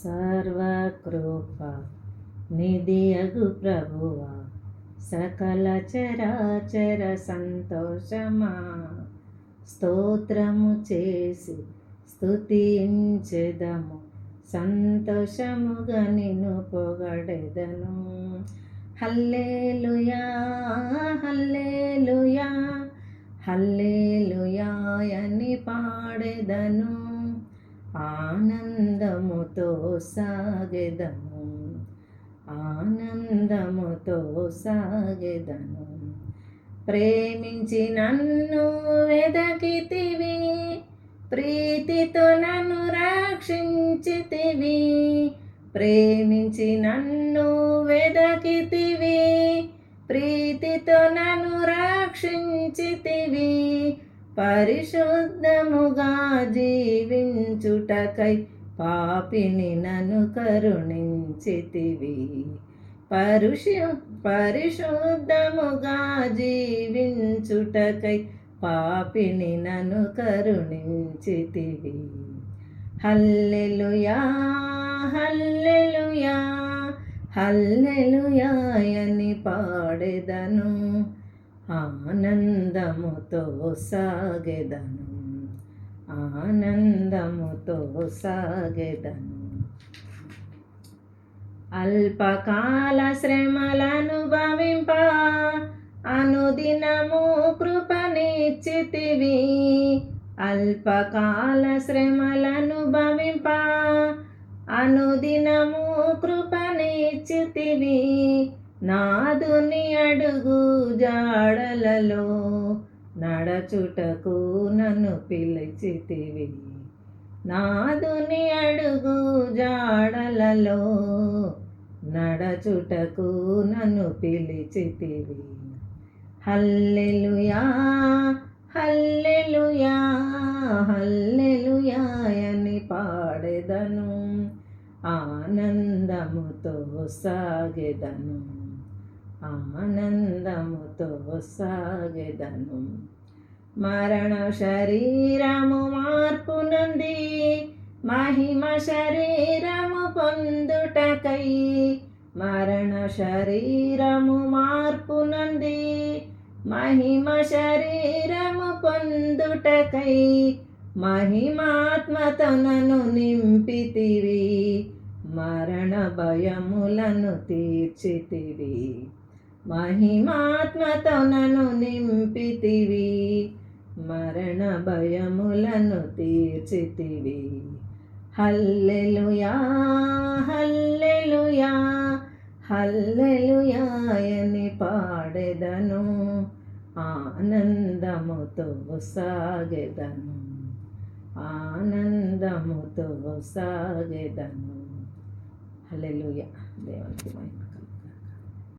సర్వకృప నిధియగు ప్రభువా, సకల చరాచర సంతోషమా, స్తోత్రము చేసి స్తుతించెదము, సంతోషముగా నిన్ను పొగడెదను. హల్లెలూయా హల్లెలూయా హల్లెలూయా అని పాడెదను, ఆనందముతో సాగెదము, ఆనందముతో సాగెదను. ప్రేమించి నన్ను వెదకితివి, ప్రీతితో నన్ను రక్షించితివి. ప్రేమించి నన్ను వెదకితివి, ప్రీతితో నన్ను రక్షించితివి. పరిశుద్ధముగా జీవించుటకై పాపిని నన్ను కరుణించితివి. పరిశుద్ధముగా జీవించుటకై పాపిని నన్ను కరుణించితివి. హల్లెలూయా హల్లెలూయా హల్లెలూయా అని పాడెదను, ఆనందముతో సాగెదను, ఆనందముతో సాగెదను. అల్పకాల శ్రమలను భవింప అనుదినము కృపనిచ్చితివి. అల్పకాల శ్రమలను భవింప అనుదినము కృపనిచ్చితివి. నాదుని అడుగు జాడలలో నడచుటకు నన్ను పిలిచితివి. నాదుని అడుగు జాడలలో నడచుటకు నన్ను పిలిచితివి. హల్లెలూయా హల్లెలూయా హల్లెలూయా అని పాడెదను, ఆనందముతో సాగెదను, ఆనందముతో సాగెదను. మరణ శరీరము మార్పు నుండి మహిమ శరీరము పొందుటకై, మరణ శరీరము మార్పు నుండి మహిమ శరీరము పొందుటకై, మహిమాత్మతో నన్ను నింపితివి. మరణ భయములను తీర్చితివి. మహిమాత్మతో నన్ను నింపితివి. మరణ భయములను తీర్చితివి. హల్లెలూయా హల్లెలూయా హల్లెలూయా అని పాడెదను, ఆనందముతో సాగెదను, ఆనందముతో సాగెదను. హల్లెలూయా. దేవునికి మహిమ.